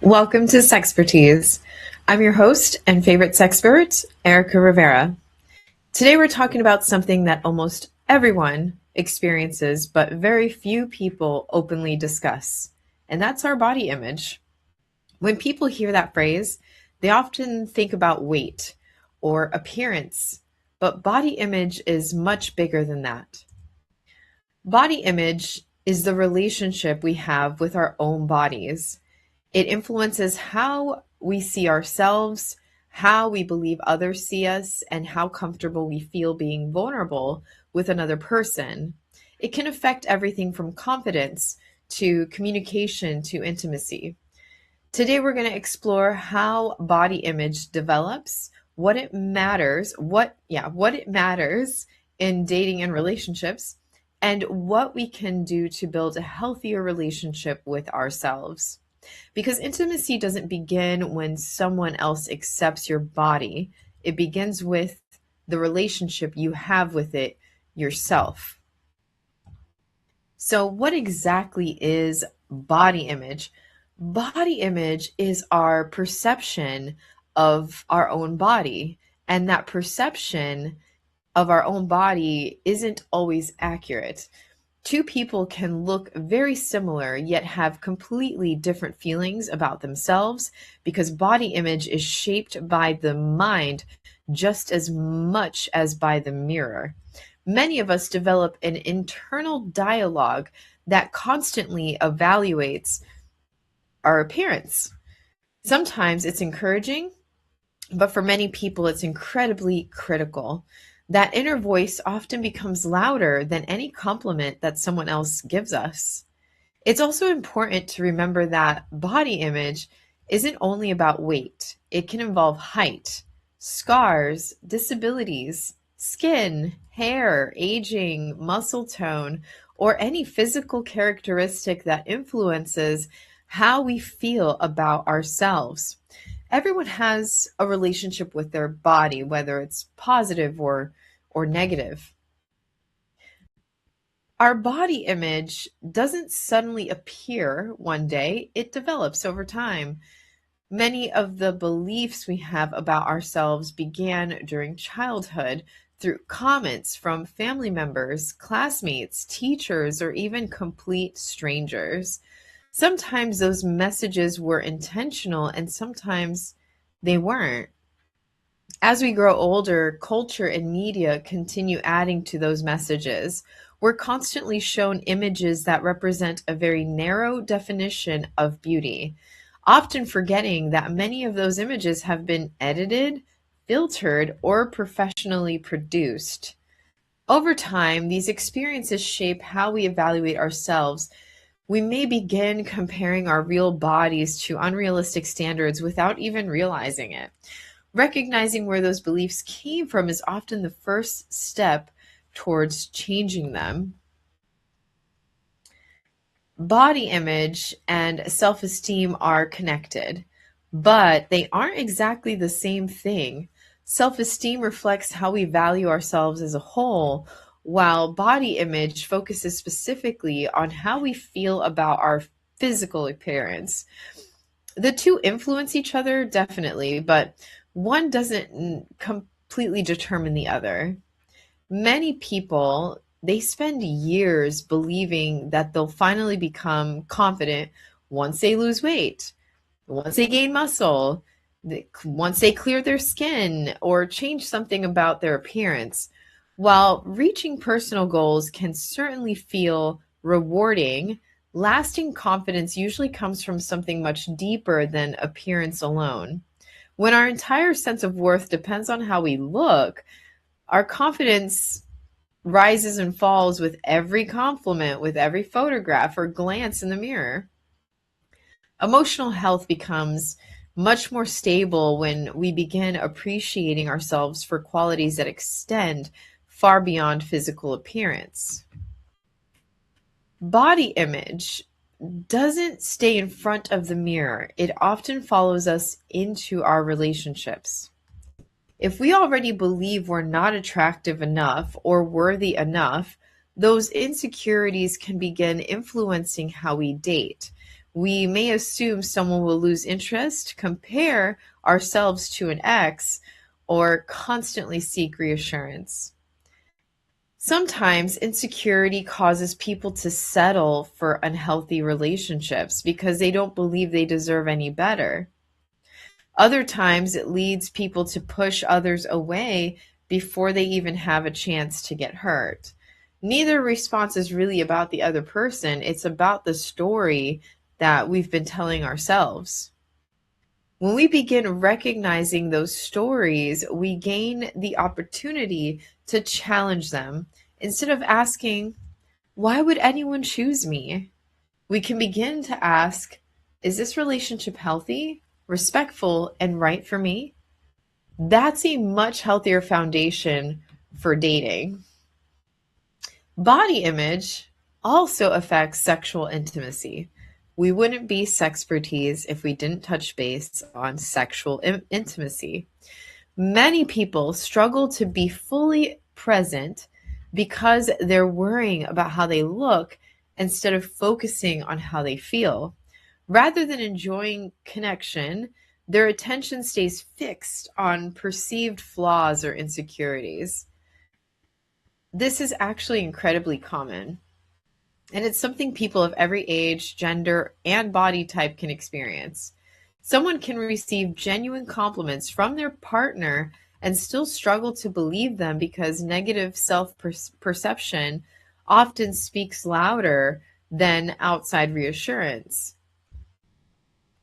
Welcome to Sexpertease. I'm your host and favorite sexpert, Erica Rivera. Today we're talking about something that almost everyone experiences, but very few people openly discuss, and that's our body image. When people hear that phrase, they often think about weight or appearance, but body image is much bigger than that. Body image is the relationship we have with our own bodies. It influences how we see ourselves, how we believe others see us, and how comfortable we feel being vulnerable with another person. It can affect everything from confidence to communication to intimacy. Today, we're going to explore how body image develops, what it matters in dating and relationships, and what we can do to build a healthier relationship with ourselves. Because intimacy doesn't begin when someone else accepts your body, it begins with the relationship you have with it yourself. So, what exactly is body image? Body image is our perception of our own body, and that perception of our own body isn't always accurate. Two people can look very similar yet have completely different feelings about themselves because body image is shaped by the mind just as much as by the mirror. Many of us develop an internal dialogue that constantly evaluates our appearance. Sometimes it's encouraging, but for many people, it's incredibly critical. That inner voice often becomes louder than any compliment that someone else gives us. It's also important to remember that body image isn't only about weight, it can involve height, scars, disabilities, skin, hair, aging, muscle tone, or any physical characteristic that influences how we feel about ourselves. Everyone has a relationship with their body, whether it's positive or negative. Our body image doesn't suddenly appear one day, it develops over time. Many of the beliefs we have about ourselves began during childhood through comments from family members, classmates, teachers, or even complete strangers. Sometimes those messages were intentional and sometimes they weren't. As we grow older, culture and media continue adding to those messages. We're constantly shown images that represent a very narrow definition of beauty, often forgetting that many of those images have been edited, filtered, or professionally produced. Over time, these experiences shape how we evaluate ourselves. We may begin comparing our real bodies to unrealistic standards without even realizing it. Recognizing where those beliefs came from is often the first step towards changing them. Body image and self esteem are connected, but they aren't exactly the same thing. Self esteem reflects how we value ourselves as a whole, while body image focuses specifically on how we feel about our physical appearance. The two influence each other, definitely, but one doesn't completely determine the other. Many people, they spend years believing that they'll finally become confident once they lose weight, once they gain muscle, once they clear their skin or change something about their appearance. While reaching personal goals can certainly feel rewarding, lasting confidence usually comes from something much deeper than appearance alone. When our entire sense of worth depends on how we look, our confidence rises and falls with every compliment, with every photograph or glance in the mirror. Emotional health becomes much more stable when we begin appreciating ourselves for qualities that extend far beyond physical appearance. Body image doesn't stay in front of the mirror, it often follows us into our relationships. If we already believe we're not attractive enough or worthy enough, those insecurities can begin influencing how we date. We may assume someone will lose interest, compare ourselves to an ex, or constantly seek reassurance. Sometimes insecurity causes people to settle for unhealthy relationships because they don't believe they deserve any better. Other times it leads people to push others away before they even have a chance to get hurt. Neither response is really about the other person, it's about the story that we've been telling ourselves. When we begin recognizing those stories, we gain the opportunity to challenge them. Instead of asking, why would anyone choose me? We can begin to ask, is this relationship healthy, respectful, and right for me? That's a much healthier foundation for dating. Body image also affects sexual intimacy. We wouldn't be Sexpertease if we didn't touch base on sexual intimacy. Many people struggle to be fully present because they're worrying about how they look instead of focusing on how they feel. Rather than enjoying connection, their attention stays fixed on perceived flaws or insecurities. This is actually incredibly common, and it's something people of every age, gender, and body type can experience. Someone can receive genuine compliments from their partner and still struggle to believe them because negative self perception often speaks louder than outside reassurance.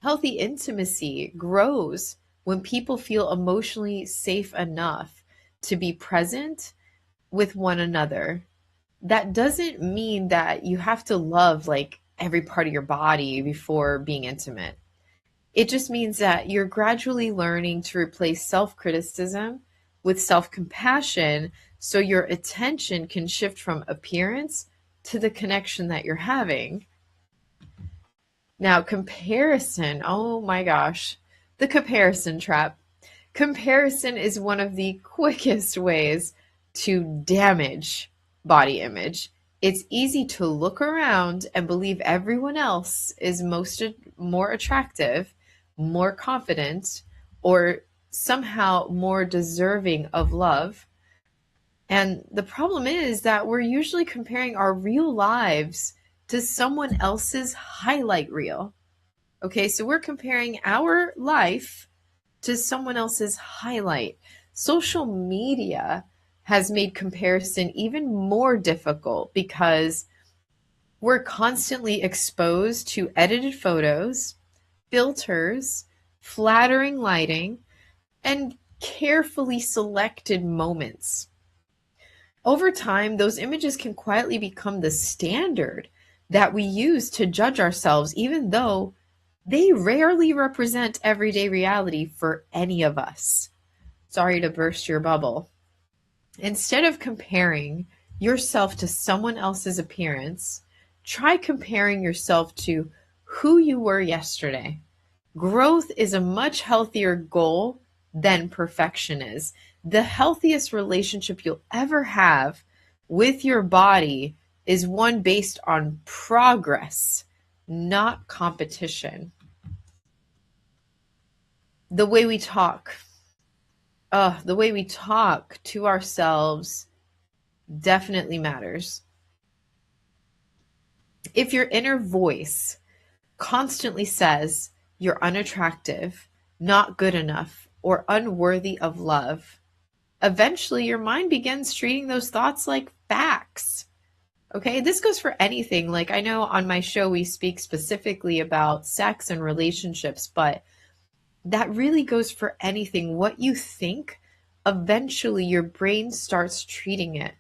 Healthy intimacy grows when people feel emotionally safe enough to be present with one another. That doesn't mean that you have to love like every part of your body before being intimate. It just means that you're gradually learning to replace self criticism with self compassion so your attention can shift from appearance to the connection that you're having. Now, comparison, oh my gosh, the comparison trap. Comparison is one of the quickest ways to damage body image. It's easy to look around and believe everyone else is more attractive, more confident, or somehow more deserving of love. And the problem is that we're usually comparing our real lives to someone else's highlight reel. Okay, so we're comparing our life to someone else's highlight. Social media has made comparison even more difficult because we're constantly exposed to edited photos, filters, flattering lighting, and carefully selected moments. Over time, those images can quietly become the standard that we use to judge ourselves, even though they rarely represent everyday reality for any of us. Sorry to burst your bubble. Instead of comparing yourself to someone else's appearance, try comparing yourself to who you were yesterday. Growth is a much healthier goal than perfection is. The healthiest relationship you'll ever have with your body is one based on progress, not competition. The way we talk. The way we talk to ourselves definitely matters. If your inner voice constantly says you're unattractive, not good enough, or unworthy of love, eventually your mind begins treating those thoughts like facts. Okay, this goes for anything. Like, I know on my show we speak specifically about sex and relationships, but that really goes for anything. What you think, eventually your brain starts treating it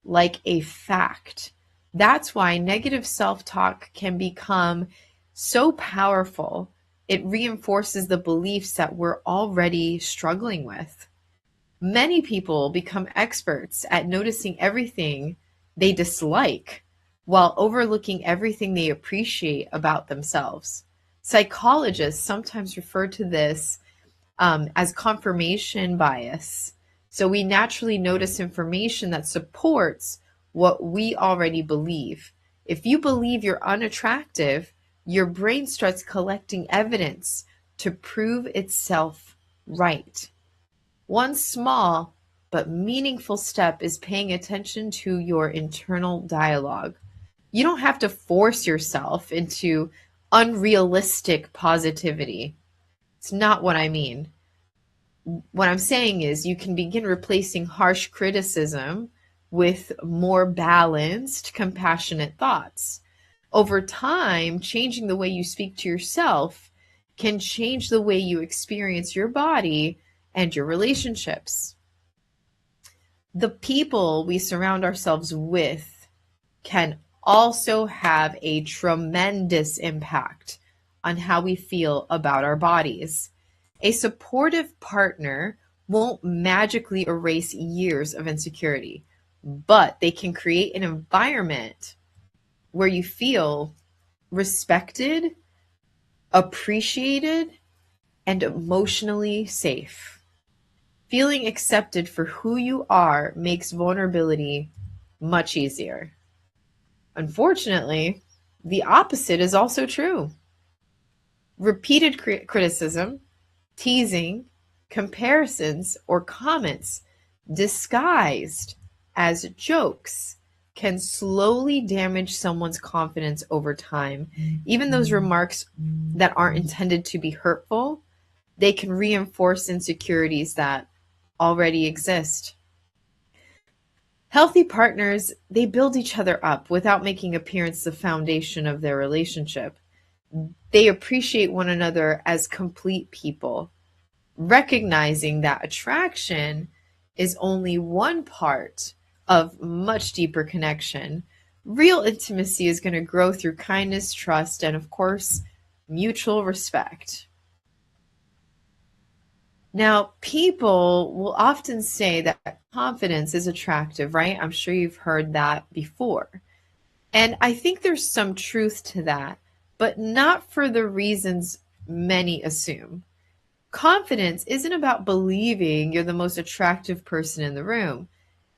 like a fact. That's why negative self talk can become so powerful. It reinforces the beliefs that we're already struggling with. Many people become experts at noticing everything they dislike while overlooking everything they appreciate about themselves. Psychologists sometimes refer to this as confirmation bias. So we naturally notice information that supports what we already believe. If you believe you're unattractive, your brain starts collecting evidence to prove itself right. One small but meaningful step is paying attention to your internal dialogue. You don't have to force yourself into unrealistic positivity. It's not what I mean. What I'm saying is you can begin replacing harsh criticism with more balanced, compassionate thoughts. Over time, changing the way you speak to yourself can change the way you experience your body and your relationships. The people we surround ourselves with can also have a tremendous impact on how we feel about our bodies. A supportive partner won't magically erase years of insecurity, but they can create an environment where you feel respected, appreciated, and emotionally safe. Feeling accepted for who you are makes vulnerability much easier. Unfortunately, the opposite is also true. Repeated criticism, teasing, comparisons, or comments disguised as jokes can slowly damage someone's confidence over time. Even those remarks that aren't intended to be hurtful, they can reinforce insecurities that already exist. Healthy partners, they build each other up without making appearance the foundation of their relationship. They appreciate one another as complete people, recognizing that attraction is only one part of much deeper connection. Real intimacy is going to grow through kindness, trust, and of course, mutual respect. Now, people will often say that confidence is attractive, right? I'm sure you've heard that before. And I think there's some truth to that, but not for the reasons many assume. Confidence isn't about believing you're the most attractive person in the room.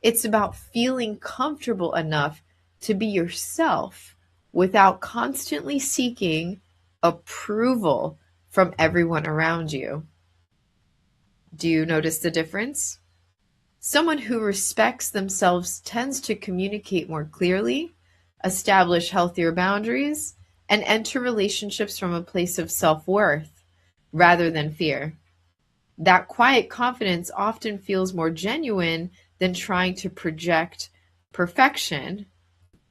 It's about feeling comfortable enough to be yourself without constantly seeking approval from everyone around you. Do you notice the difference? Someone who respects themselves tends to communicate more clearly, establish healthier boundaries, and enter relationships from a place of self-worth rather than fear. That quiet confidence often feels more genuine than trying to project perfection.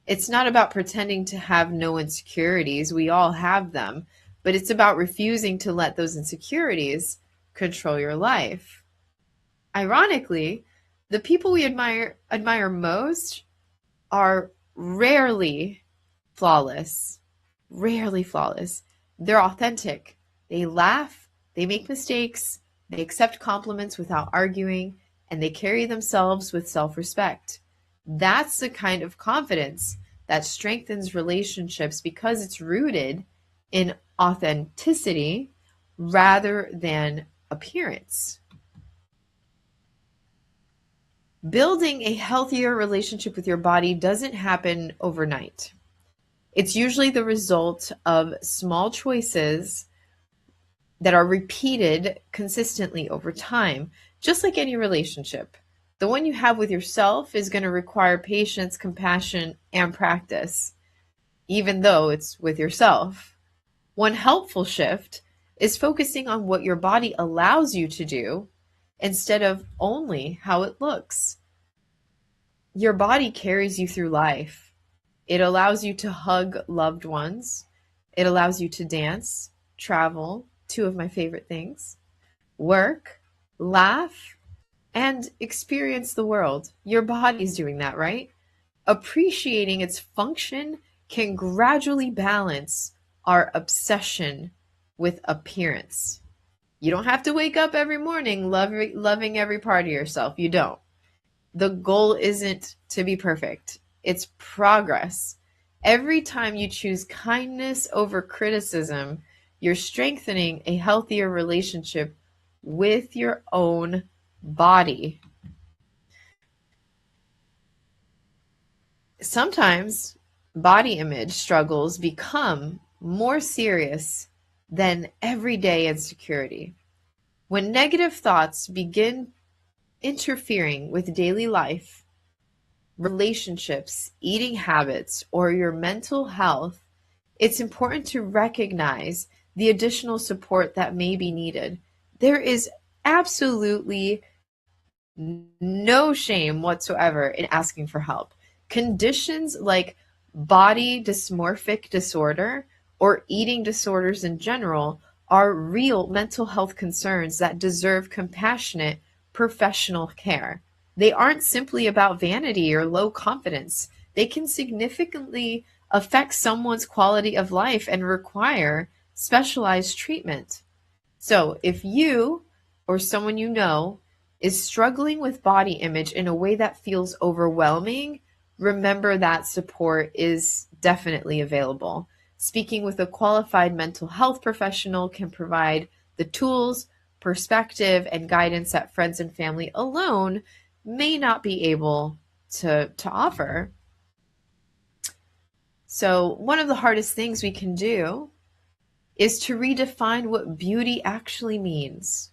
It's not about pretending to have no insecurities. We all have them, but it's about refusing to let those insecurities control your life. Ironically, the people we admire most are flawless, rarely flawless. They're authentic. They laugh, they make mistakes, they accept compliments without arguing, and they carry themselves with self-respect. That's the kind of confidence that strengthens relationships because it's rooted in authenticity rather than appearance. Building a healthier relationship with your body doesn't happen overnight. It's usually the result of small choices that are repeated consistently over time, just like any relationship. The one you have with yourself is going to require patience, compassion, and practice, even though it's with yourself. One helpful shift is focusing on what your body allows you to do instead of only how it looks. Your body carries you through life. It allows you to hug loved ones. It allows you to dance, travel, two of my favorite things, work, laugh, and experience the world. Your body's doing that, right? Appreciating its function can gradually balance our obsession with appearance. You don't have to wake up every morning loving every part of yourself. You don't. The goal isn't to be perfect. It's progress. Every time you choose kindness over criticism, you're strengthening a healthier relationship with your own body. Sometimes body image struggles become more serious than everyday insecurity. When negative thoughts begin interfering with daily life, relationships, eating habits, or your mental health, it's important to recognize the additional support that may be needed. There is absolutely no shame whatsoever in asking for help. Conditions like body dysmorphic disorder or eating disorders in general are real mental health concerns that deserve compassionate professional care. They aren't simply about vanity or low confidence. They can significantly affect someone's quality of life and require specialized treatment. So, if you or someone you know is struggling with body image in a way that feels overwhelming, remember that support is definitely available. Speaking with a qualified mental health professional can provide the tools, perspective, and guidance that friends and family alone may not be able to offer. So, one of the hardest things we can do is to redefine what beauty actually means.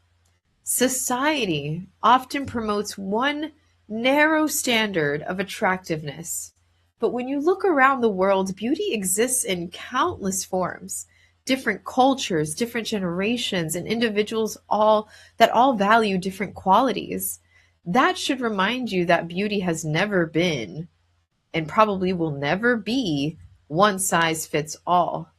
Society often promotes one narrow standard of attractiveness, but when you look around the world, beauty exists in countless forms, different cultures, different generations, and individuals all value different qualities. That should remind you that beauty has never been and probably will never be one size fits all.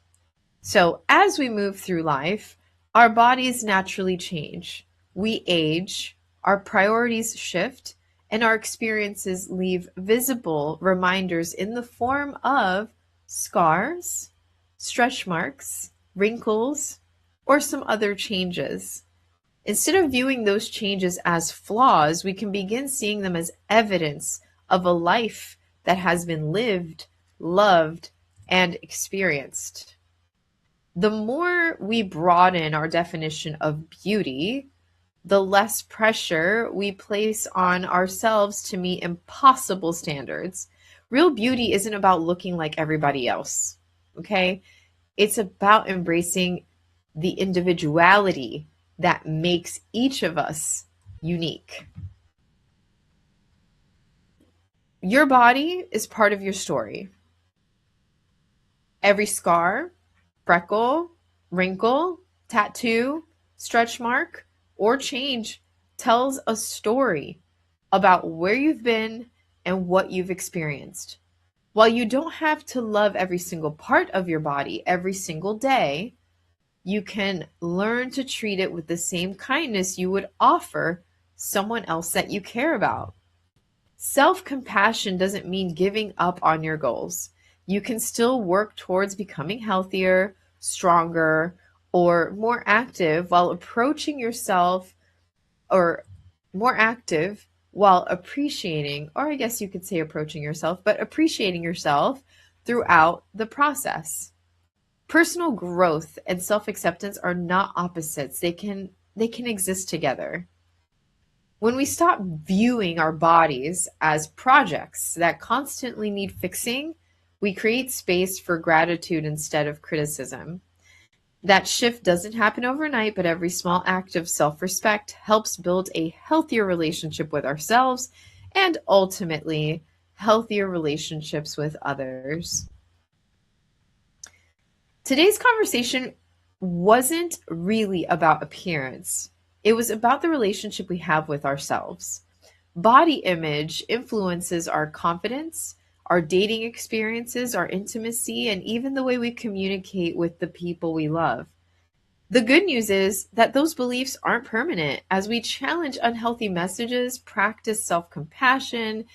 So, as we move through life, our bodies naturally change. We age, our priorities shift, and our experiences leave visible reminders in the form of scars, stretch marks, wrinkles, or some other changes. Instead of viewing those changes as flaws, we can begin seeing them as evidence of a life that has been lived, loved, and experienced. The more we broaden our definition of beauty, the less pressure we place on ourselves to meet impossible standards. Real beauty isn't about looking like everybody else, okay? It's about embracing the individuality that makes each of us unique. Your body is part of your story. Every scar, freckle, wrinkle, tattoo, stretch mark, or change tells a story about where you've been and what you've experienced. While you don't have to love every single part of your body every single day, you can learn to treat it with the same kindness you would offer someone else that you care about. Self-compassion doesn't mean giving up on your goals. You can still work towards becoming healthier, stronger, or more active while approaching yourself, or more active while appreciating, or I guess you could say approaching yourself, but appreciating yourself throughout the process. Personal growth and self-acceptance are not opposites. They can exist together. When we stop viewing our bodies as projects that constantly need fixing, we create space for gratitude instead of criticism. That shift doesn't happen overnight, but every small act of self-respect helps build a healthier relationship with ourselves and ultimately healthier relationships with others. Today's conversation wasn't really about appearance. It was about the relationship we have with ourselves. Body image influences our confidence, our dating experiences, our intimacy, and even the way we communicate with the people we love. The good news is that those beliefs aren't permanent. As we challenge unhealthy messages, practice self compassion,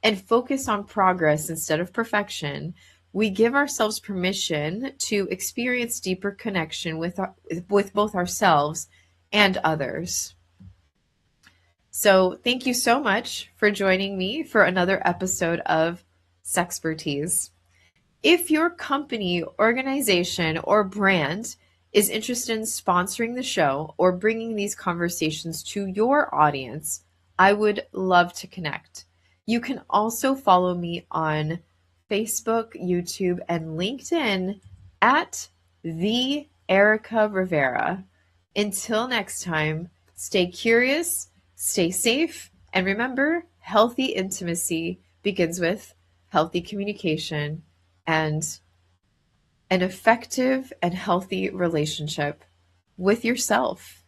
and focus on progress instead of perfection, we give ourselves permission to experience deeper connection with both ourselves and others. So, thank you so much for joining me for another episode of Sexpertease. If your company, organization, or brand is interested in sponsoring the show or bringing these conversations to your audience, I would love to connect. You can also follow me on Facebook, YouTube, and LinkedIn at the Erica Rivera. Until next time, stay curious, stay safe, and remember, healthy intimacy begins with healthy communication and an effective and healthy relationship with yourself.